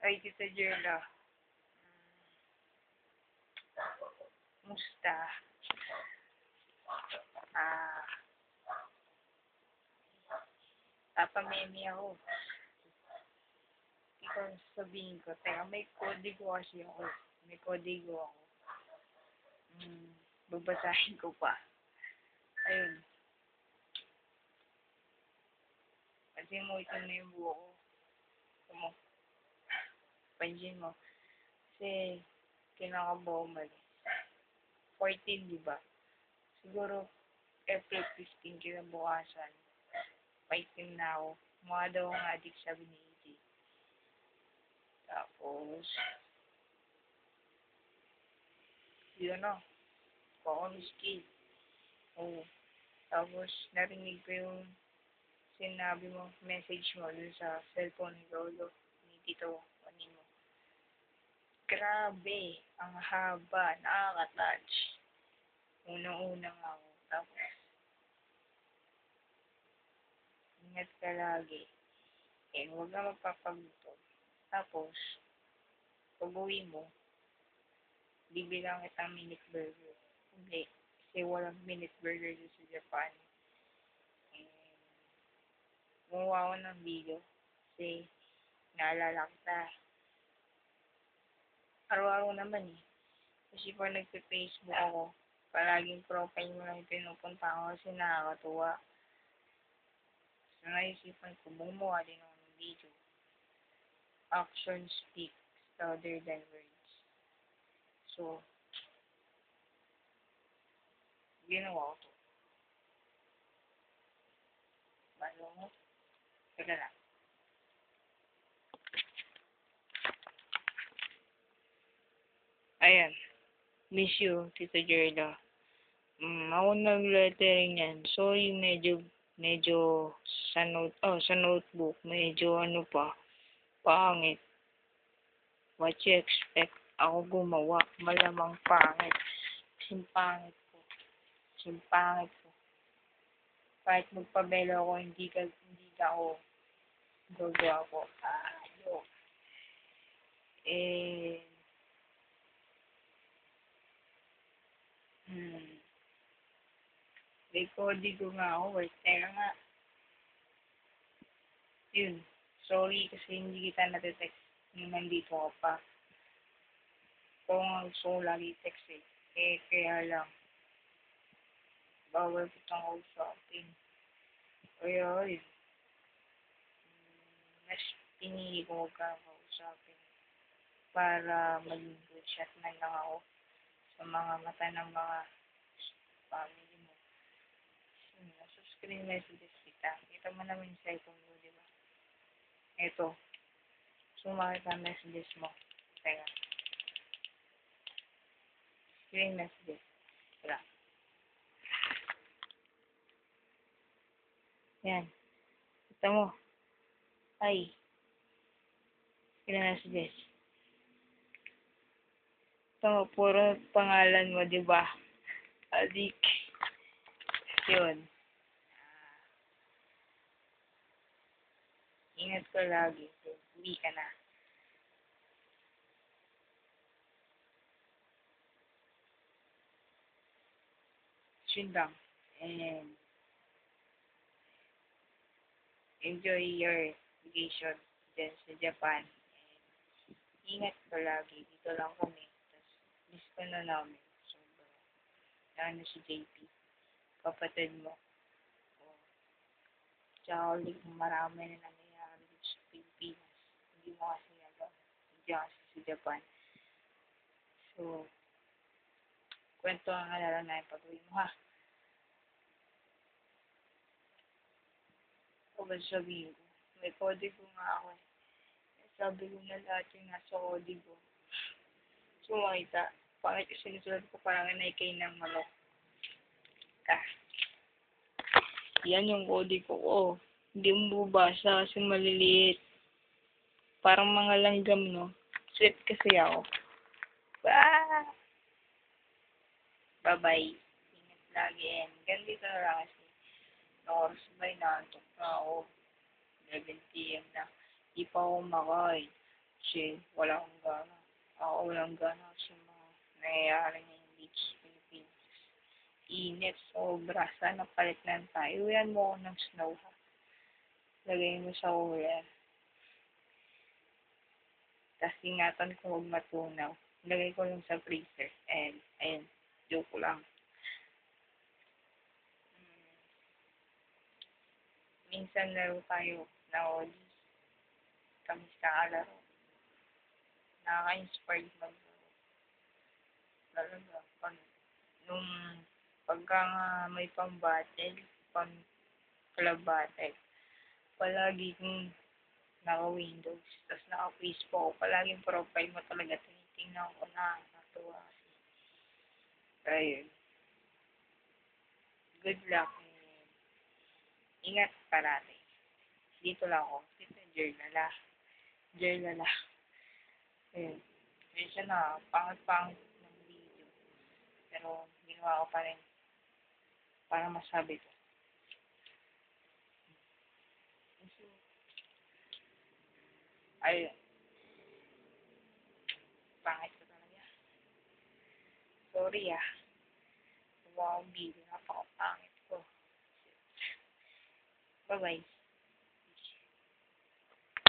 Ay, Tita Jerla. Musta? Ah, papamemi ako. Ikaw sabihin ko. Teka, may kodigo kasi ako. May kodigo ako. Babasahin ko pa. Ayun. Kasi mo ito na yung buho ko. Ito mo. Pansin mo. Kasi, kinakabaw mali. 14, di ba? Siguro, April 15 kinabukasan. Paitim na ako. Mukha daw ang adik, sabi ni EJ. Tapos, yun na. Kaka-miski. Oo. Tapos, narinig ko yung sinabi mo, message mo dun sa cellphone ni Lolo, ni Tito, ano mo. Grabe, ang haba, nakaka-touch. Unang-una nga ako. Tapos, ingat ka lagi. Eh, huwag na magpapagutom. Tapos, pag-uwi mo, bibilang kita minute burger. Hindi, kasi walang minute burger dito sa Japan. And, gumawa ako ng video. Kasi, naalala kita. Araw-araw naman eh. Kasi pag nagpe-Facebook ako, palaging profile mo lang yung pinupunta ko kasi nakakatuwa. So, naisipan ko, bumuha din ako ng video. Action speaks louder than words. So, ginawa ko to. Balo mo? Teka lang. Ayan. Miss you, Tita Jerla. Ako nag-lettering yan. Sorry, medyo sa notebook, medyo pangit. What you expect? Ako gumawa. Malamang pangit. Simpangit ko. Kahit magpabelo ako, hindi ka ako gagawa ko. Ayo. May kodigo nga ako eh. Teka nga. Yun. Sorry kasi hindi kita natitext nung nandito ka pa. Ikaw nga gusto ko lagi text eh. Kaya lang. Bawal kitang kausapin. Kaya yun. Mas pinili ko huwag kang kausapin. Para maging good shot na lang ako sa mga mata ng mga family mo. Nasa screen messages kita. Kita mo naman yung cellphone mo, di ba? Ito. Sumakit ang messages mo. Teka. Screen messages. Teka. Yan. Kita mo. Ay. Screen messages. Ito mo, puro pangalan mo, di ba? Adik. Yun. Ingat ko lagi. Uwi ka na. Yun lang. And enjoy your vacation dyan sa Japan. And ingat ko lagi. Dito lang kami. Tapos, miss ko na namin. Sobra. Lalo si JP. Kapatid mo. O, tsaka ulit marami na nangyayari dito sa Pilipinas. Hindi mo kasi alam. Hindi kasi sa Japan. So, kwento ang alala na yung pag-uwi mo ha. O ba sabihin ko? May kodigo nga ako eh. Sabi ko na lahat yung nasa kodigo. So, makita. Pangit yung sinusulat ko parang naikay ng manok. Yan yung kodigo ko. Hindi mo bubasa kasi maliliit. Parang mga langgam, no? Sweet kasi ako. Bye-bye. Ingat lagi. And ganito na lang kasi. Oras ba inaantok na ako. 11 p.m. na. Di pa ako makain. chill. Wala akong gana. Walang gana sa mga nangyayari ngayon dito sa Pilipinas. Init, sobra. Sana palit na tayo. Uyan mo ako ng snow, ha. Lagay mo sa ulan. Tapos ingatan ko huwag matunaw. Lagay ko lang sa freezer. And, ayun, joke lang. Minsan laro tayo na oldies. Kami sa kalaro. Nakaka-inspired maglaro. Talaga. Nung pagka nga may pang-battle, pang-club battle, palagi kong naka-Windows. Tapos naka-Facebook ako. Palaging profile mo talaga. Tinitingnan ko na. Natuwa kasi. Ayun. Good luck. Ingat parati. Dito lang ako. Dito, journala. Journala. Ayun. Medyo na, pangit-pangit ng video. Pero, ginawa ko pa rin para masabi ko. Ayun. Pangit ko talaga. Sorry, ah. Gumawa akong video. Napakapangit ko. Bye-bye.